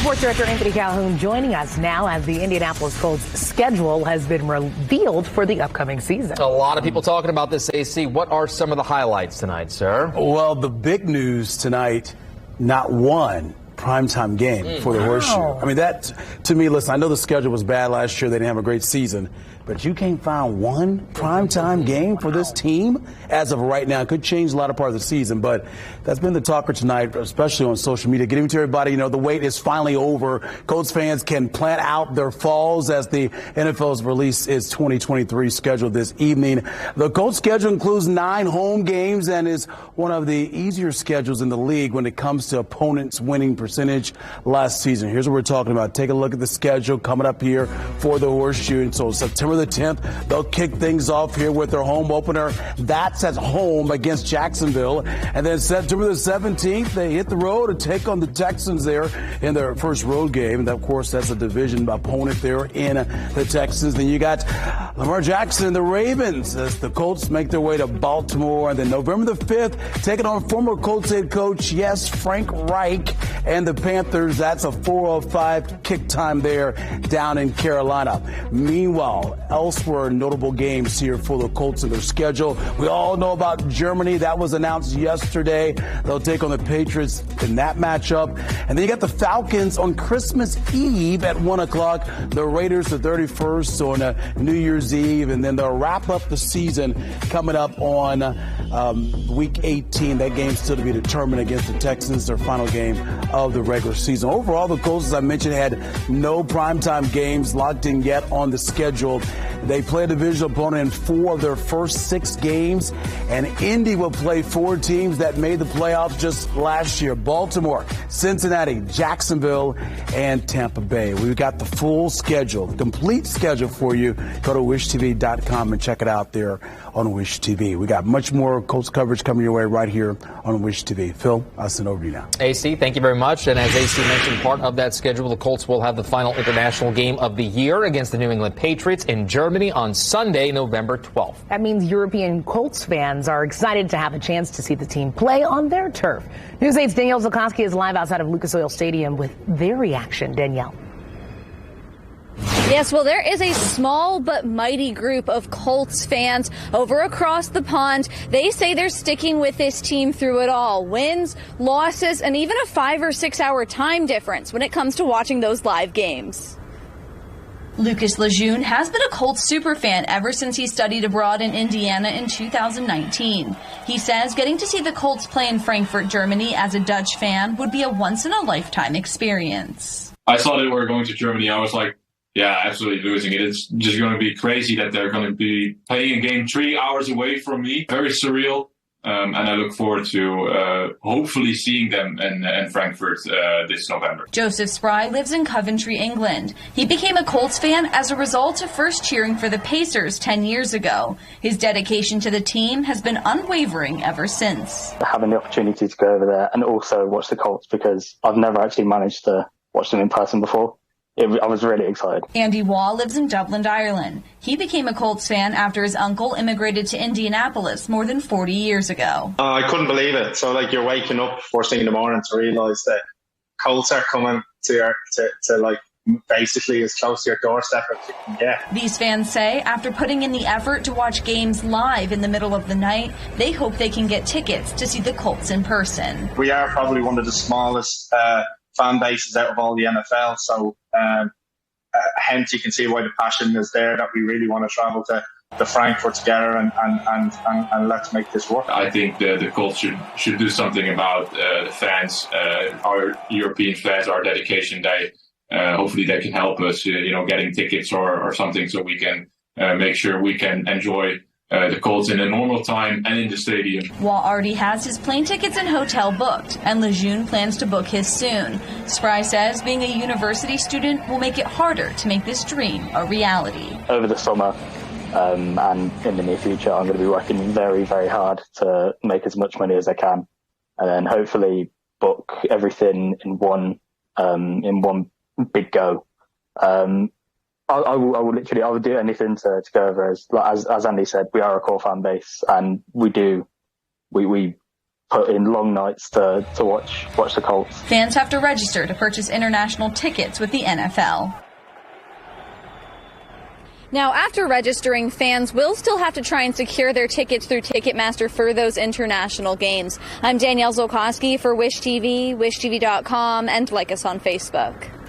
Sports Director Anthony Calhoun joining us now as the Indianapolis Colts schedule has been revealed for the upcoming season. A lot of people talking about this, AC. What are some of the highlights tonight, sir? Well, the big news tonight, not one primetime game for the Horseshoe. I mean, that, to me, listen, I know the schedule was bad last year. They didn't have a great season. But you can't find one primetime game for this team as of right now. It could change a lot of part of the season, but that's been the talker tonight, especially on social media. Getting to everybody, the wait is finally over. Colts fans can plan out their falls as the NFL's release its 2023 schedule this evening. The Colts schedule includes 9 home games and is one of the easier schedules in the league when it comes to opponents' winning percentage last season. Here's what we're talking about. Take a look at the schedule coming up here for the Horseshoe. And so September the 10th, they'll kick things off here with their home opener. That's at home against Jacksonville. And then September the 17th, they hit the road to take on the Texans there in their first road game. And of course, that's a division opponent there in the Texans. Then you got Lamar Jackson and the Ravens as the Colts make their way to Baltimore. And then November the 5th, taking on former Colts head coach, yes, Frank Reich and the Panthers. That's a 4:05 kick time there down in Carolina. Meanwhile, elsewhere, notable games here for the Colts in their schedule. We all know about Germany. That was announced yesterday. They'll take on the Patriots in that matchup. And then you got the Falcons on Christmas Eve at 1 o'clock. The Raiders the 31st on New Year's Eve. And then they'll wrap up the season coming up on week 18. That game's still to be determined against the Texans, their final game of the regular season. Overall, the Colts, as I mentioned, had no primetime games locked in yet on the schedule. They play a divisional opponent in 4 of their first 6 games, and Indy will play 4 teams that made the playoffs just last year: Baltimore, Cincinnati, Jacksonville, and Tampa Bay. We've got the full schedule, the complete schedule for you. Go to wishtv.com and check it out there on Wish TV. We got much more Colts coverage coming your way right here on Wish TV. Phil, I'll send over to you now. AC, thank you very much. And as AC mentioned, part of that schedule, the Colts will have the final international game of the year against the New England Patriots in Germany on Sunday, November 12th. That means European Colts fans are excited to have a chance to see the team play on their turf. News 8's Danielle Zukoski is live outside of Lucas Oil Stadium with their reaction. Danielle. Yes, well, there is a small but mighty group of Colts fans over across the pond. They say they're sticking with this team through it all. Wins, losses, and even a 5 or 6 hour time difference when it comes to watching those live games. Lucas Lejeune has been a Colts superfan ever since he studied abroad in Indiana in 2019. He says getting to see the Colts play in Frankfurt, Germany as a Dutch fan would be a once-in-a-lifetime experience. I saw they were going to Germany. I was like, yeah, absolutely losing it. It's just going to be crazy that they're going to be playing a game 3 hours away from me. Very surreal. And I look forward to hopefully seeing them in Frankfurt this November. Joseph Spry lives in Coventry, England. He became a Colts fan as a result of first cheering for the Pacers 10 years ago. His dedication to the team has been unwavering ever since. Having the opportunity to go over there and also watch the Colts, because I've never actually managed to watch them in person before. I was really excited. Andy Waugh lives in Dublin, Ireland. He became a Colts fan after his uncle immigrated to Indianapolis more than 40 years ago. I couldn't believe it. So, you're waking up first thing in the morning to realise that Colts are coming to basically as close to your doorstep as you can get. These fans say after putting in the effort to watch games live in the middle of the night, they hope they can get tickets to see the Colts in person. We are probably one of the smallest fan bases out of all the NFL, so hence you can see why the passion is there, that we really want to travel to Frankfurt together and let's make this work. I think the Colts should do something about the fans, our European fans, our dedication day. Hopefully they can help us, getting tickets or something, so we can make sure we can enjoy the Colts in a normal time and in the stadium. Waugh already has his plane tickets and hotel booked, and Lejeune plans to book his soon. Spry says being a university student will make it harder to make this dream a reality. Over the summer and in the near future, I'm going to be working very, very hard to make as much money as I can, and then hopefully book everything in one big go. I will do anything to go over. As Andy said, we are a core fan base, and we put in long nights to watch the Colts. Fans have to register to purchase international tickets with the NFL. Now, after registering, fans will still have to try and secure their tickets through Ticketmaster for those international games. I'm Danielle Zolkowski for Wish TV, wishtv.com, and like us on Facebook.